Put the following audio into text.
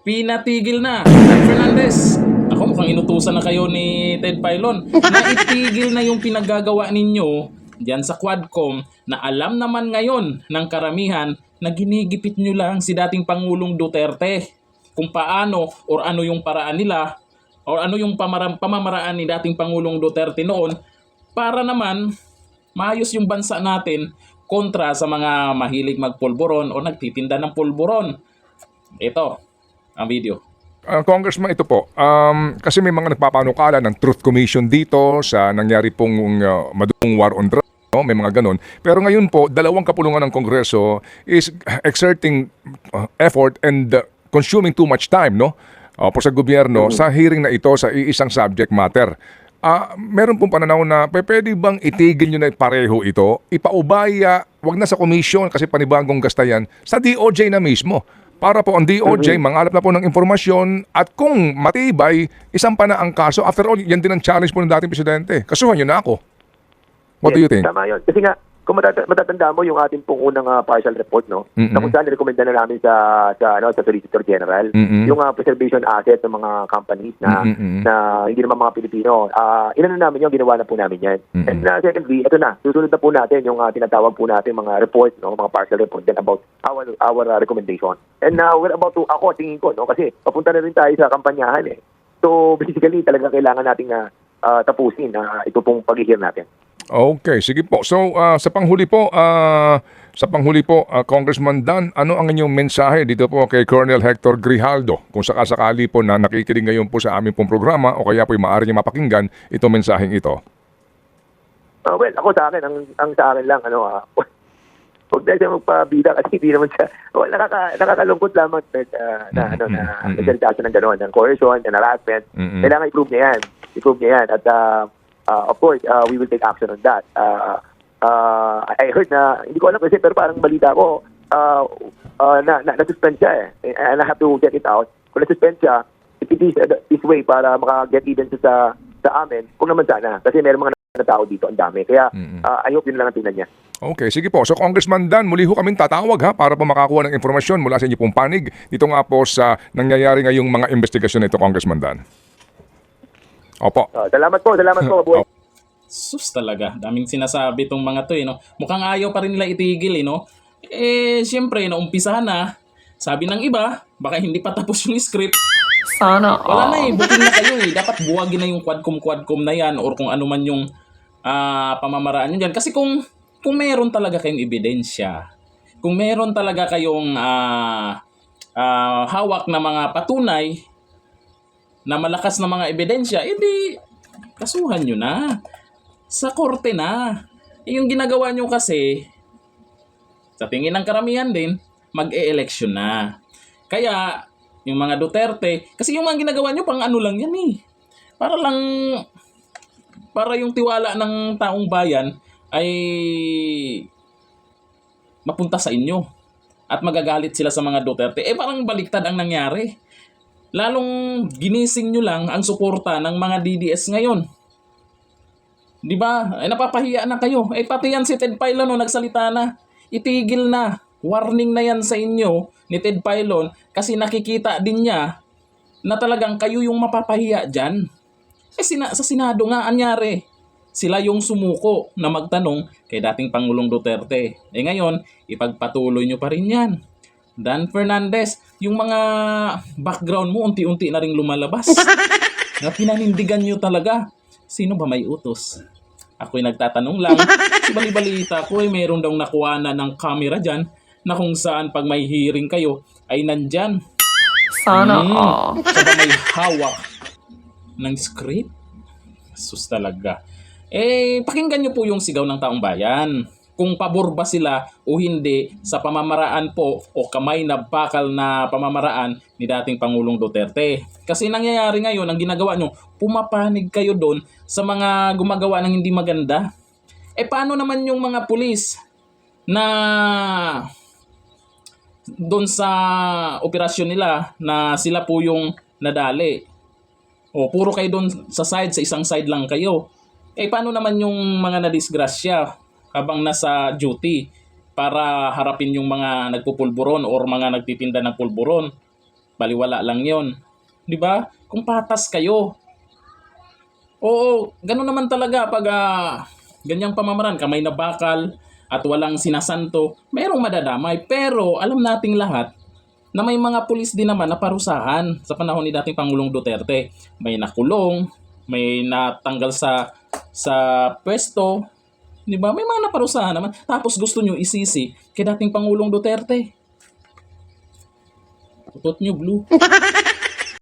Pinatigil na. Dan Fernandez, ako mukhang inutusan na kayo ni Ted Filon na itigil na yung pinaggagawa ninyo diyan sa Quadcom na alam naman ngayon ng karamihan na ginigipit nyo lang si dating Pangulong Duterte kung paano or ano yung paraan nila or ano yung pamamaraan ni dating Pangulong Duterte noon para naman maayos yung bansa natin kontra sa mga mahilig magpulburon o nagtitinda ng pulburon. Ito, ang video. Congressman, ito po. Kasi may mga nagpapanukala ng Truth Commission dito sa nangyari pong madugong war on drugs. No? May mga ganon. Pero ngayon po, dalawang kapulungan ng Kongreso is exerting effort and consuming too much time, no? Po sa gobyerno sa hearing na ito sa iisang subject matter. Meron pong pananaw na pwede bang itigil nyo na pareho ito, ipaubaya, wag na sa commission kasi panibagong gasta yan, sa DOJ na mismo. Para po ang DOJ, mangalap na po ng informasyon at kung matibay, isang pa na ang kaso. After all, yan din ang challenge po ng dating presidente. Kasuhan nyo na ako. What do you think? Tama yun. Kasi nga, kung matatanda mo yung ating pong unang partial report, no? Na kung saan nirekomenda na namin sa Solicitor General, yung preservation asset ng mga companies na hindi naman mga Pilipino. Inano namin yung ginawa na po namin yan. And secondly, ito na, susunod na po natin yung tinatawag po natin mga report, no? Mga partial report then about our recommendation. And we're about to, ako tingin ko, no? Kasi papunta na rin tayo sa kampanyahan eh. So basically, talaga kailangan nating tapusin ito pong pag-hear natin. Okay, sige po. So, sa panghuli po, Congressman Dan, ano ang inyong mensahe dito po kay Colonel Hector Grijaldo? Kung sakasakali po na nakikinig ngayon po sa aming pong programa o kaya po maaari niya mapakinggan itong mensaheng ito. Well, ako sa akin, ang sa akin lang, huwag na siya magpabida kasi hindi naman siya, nakakalungkot lamang na nagsalita siya ng gano'n, ng coercion, ng harassment. Kailangan i-prove niya yan. At of course, we will take action on that. I heard na, hindi ko alam kasi, pero parang balita ko, na-suspend siya eh. And I have to check it out. Kung na-suspend siya, if it is this way para maka-get even sa amin, kung naman sana. Kasi meron mga tao dito, ang dami. Kaya I hope yun lang ang tingnan niya. Okay, sige po. So Congressman Dan, muli ho kaming tatawag para po makakuha ng informasyon mula sa inyo pong panig dito nga po sa nangyayari ngayong mga investigasyon nito, Congressman Dan. Opo. Salamat po. Mabuhay. Sus talaga, daming sinasabi tong mga to no. Mukhang ayaw pa rin nila itigil no. Siyempre, umpisahan na. Sabi ng iba, baka hindi pa tapos yung script. Sana Wala na booking na kayo Dapat buwagin na yung quadcom na yan or kung ano man yung pamamaraan nyo dyan. Kasi kung meron talaga kayong ebidensya, kung meron talaga kayong hawak na mga patunay na malakas na mga ebidensya, edi kasuhan nyo na. Sa korte na. Yung ginagawa nyo kasi, sa tingin ng karamihan din, mag-e-election na. Kaya, yung mga Duterte, kasi yung mga ginagawa nyo, pang ano lang yan para yung tiwala ng taong bayan ay mapunta sa inyo. At magagalit sila sa mga Duterte. Parang baliktad ang nangyari. Lalong ginising nyo lang ang suporta ng mga DDS ngayon. Di ba? Napapahiya na kayo. Pati yan si Ted Filon nagsalita na. Itigil na. Warning na yan sa inyo ni Ted Filon kasi nakikita din niya na talagang kayo yung mapapahiya dyan. Sa Senado nga, anyari. Sila yung sumuko na magtanong kay dating Pangulong Duterte. Ngayon, ipagpatuloy nyo pa rin yan. Dan Fernandez, yung mga background mo unti-unti na ring lumalabas. Na pinanindigan nyo talaga. Sino ba may utos? Ako'y nagtatanong lang. Si balibalita ko meron daw nakuha na ng camera dyan na kung saan pag may hearing kayo ay nandyan. Sana Saka may hawak ng script. Sus talaga. Pakinggan nyo po yung sigaw ng taong bayan. Kung pabor ba sila o hindi sa pamamaraan po o kamay na bakal na pamamaraan ni dating Pangulong Duterte. Kasi nangyayari ngayon, ang ginagawa nyo, pumapanig kayo doon sa mga gumagawa ng hindi maganda. Paano naman yung mga pulis na doon sa operasyon nila na sila po yung nadali? O puro kayo doon sa isang side lang kayo. Paano naman yung mga nadisgrasya habang nasa duty para harapin yung mga nagpupulburon or mga nagtitinda ng pulburon? baliwala lang yon. Di ba? Kung patas kayo. Oo, ganun naman talaga pag ganyang pamamaraan, kamay na bakal at walang sinasanto, merong madadamay. Pero alam nating lahat na may mga pulis din naman na parusahan sa panahon ni dating Pangulong Duterte. May nakulong, may natanggal sa pwesto, di ba? May mga naparusahan naman. Tapos gusto nyo isisi kay dating Pangulong Duterte. Utot nyo, Blue.